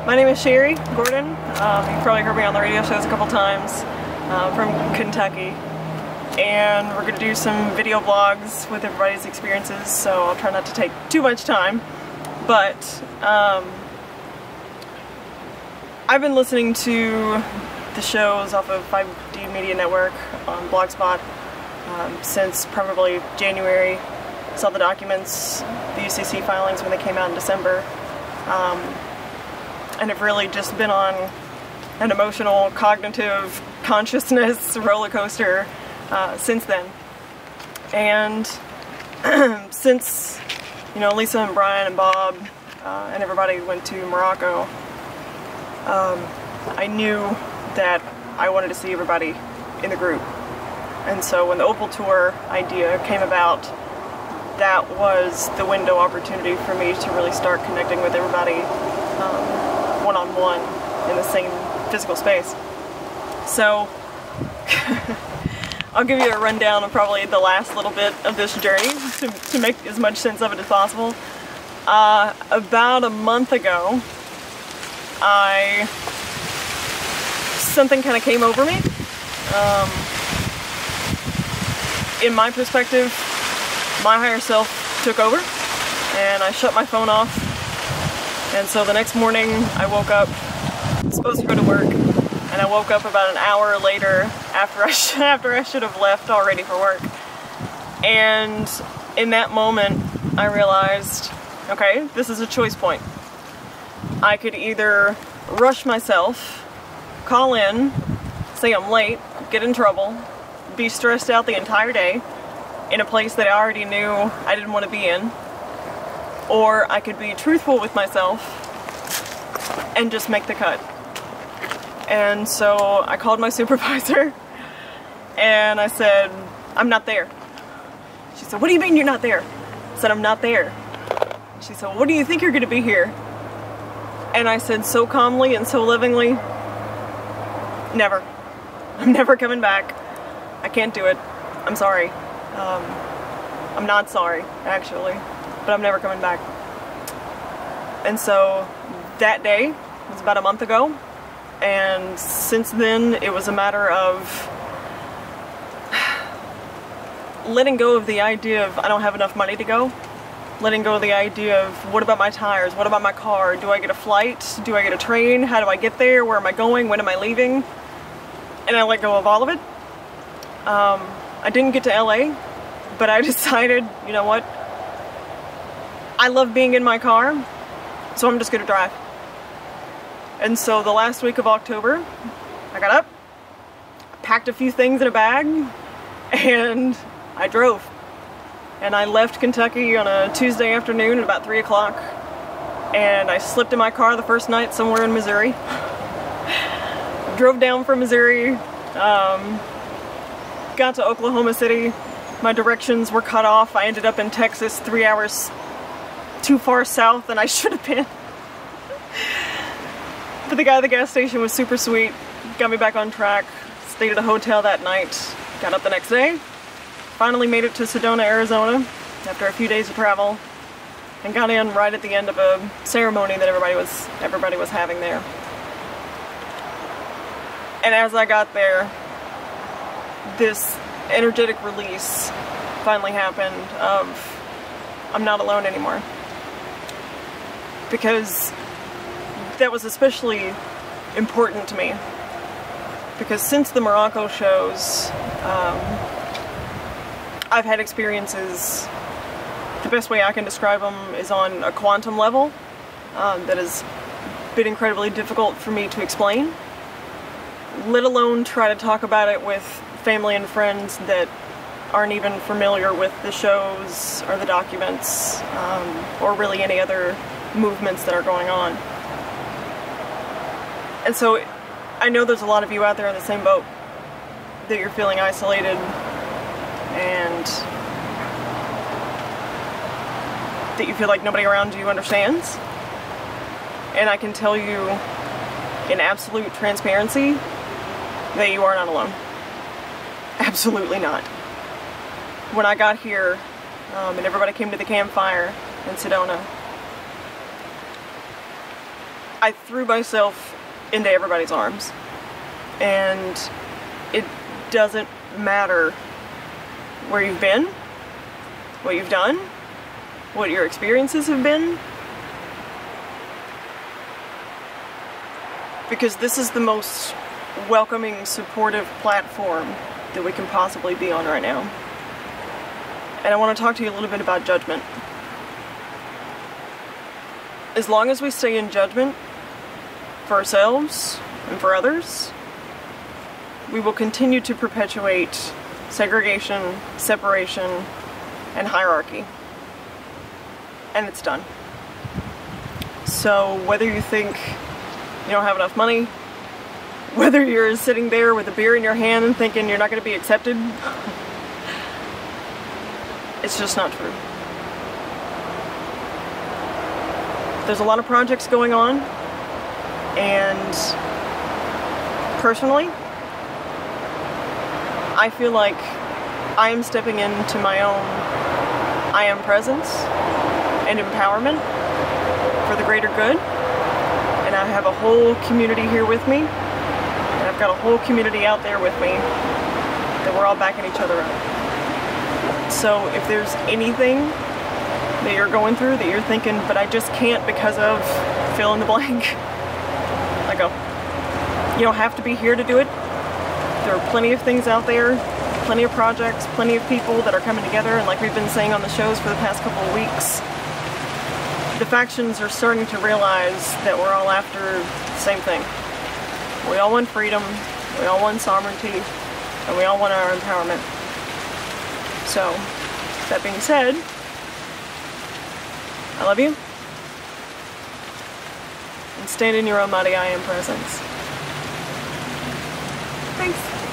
My name is Sheri Gordon. You've probably heard me on the radio shows a couple times. From Kentucky. And we're going to do some video vlogs with everybody's experiences, so I'll try not to take too much time. But I've been listening to the shows off of 5D Media Network on Blogspot since probably January. Saw the documents, the UCC filings when they came out in December, and have really just been on an emotional, cognitive consciousness roller coaster since then. And since, you know, Lisa and Brian and Bob and everybody went to Morocco, I knew that I wanted to see everybody in the group. And so when the O.P.A.L tour idea came about, that was the window opportunity for me to really start connecting with everybody one-on-one in the same physical space. So I'll give you a rundown of probably the last little bit of this journey to make as much sense of it as possible. About a month ago, something kind of came over me. In my perspective, my higher self took over and I shut my phone off. And so the next morning I woke up, supposed to go to work, and I woke up about an hour later after I should have left already for work. And in that moment I realized, okay, this is a choice point. I could either rush myself, call in, say I'm late, get in trouble, be stressed out the entire day in a place that I already knew I didn't want to be in, or I could be truthful with myself and just make the cut. And so I called my supervisor and I said, I'm not there. She said, what do you mean you're not there? I said, I'm not there. She said, well, what do you think you're going to be here? And I said so calmly and so lovingly, never. I'm never coming back. I can't do it. I'm sorry. I'm not sorry, actually, but I'm never coming back. And so that day was about a month ago, and since then it was a matter of letting go of the idea of I don't have enough money to go, letting go of the idea of what about my tires, what about my car, do I get a flight, do I get a train, how do I get there, where am I going, when am I leaving, and I let go of all of it. I didn't get to LA, but I decided, you know what, I love being in my car, so I'm just gonna drive. And so the last week of October, I got up, packed a few things in a bag, and I drove. And I left Kentucky on a Tuesday afternoon at about 3 o'clock, and I slept in my car the first night somewhere in Missouri. Drove down from Missouri, got to Oklahoma City. My directions were cut off. I ended up in Texas 3 hours too far south than I should have been. But the guy at the gas station was super sweet, got me back on track, stayed at a hotel that night, got up the next day, finally made it to Sedona, Arizona after a few days of travel, and got in right at the end of a ceremony that everybody was having there. And as I got there, this energetic release finally happened of I'm not alone anymore. Because that was especially important to me. Because since the Morocco shows, I've had experiences, the best way I can describe them is on a quantum level that has been incredibly difficult for me to explain, let alone try to talk about it with family and friends that aren't even familiar with the shows or the documents or really any other movements that are going on. And so I know there's a lot of you out there in the same boat, that you're feeling isolated and that you feel like nobody around you understands. And I can tell you in absolute transparency that you are not alone. Absolutely not. When I got here and everybody came to the campfire in Sedona, I threw myself into everybody's arms. And it doesn't matter where you've been, what you've done, what your experiences have been, because this is the most welcoming, supportive platform that we can possibly be on right now. And I want to talk to you a little bit about judgment. As long as we stay in judgment for ourselves and for others, we will continue to perpetuate segregation, separation, and hierarchy. And it's done. So whether you think you don't have enough money, whether you're sitting there with a beer in your hand and thinking you're not going to be accepted, it's just not true. There's a lot of projects going on, and personally, I feel like I am stepping into my own I am presence and empowerment for the greater good, and I have a whole community here with me, and I've got a whole community out there with me that we're all backing each other up. So if there's anything that you're going through that you're thinking, but I just can't because of fill in the blank, I go, you don't have to be here to do it. There are plenty of things out there, plenty of projects, plenty of people that are coming together, and like we've been saying on the shows for the past couple of weeks, the factions are starting to realize that we're all after the same thing. We all want freedom, we all want sovereignty, and we all want our empowerment. So, that being said, I love you, and stand in your own mighty I am presence. Thanks.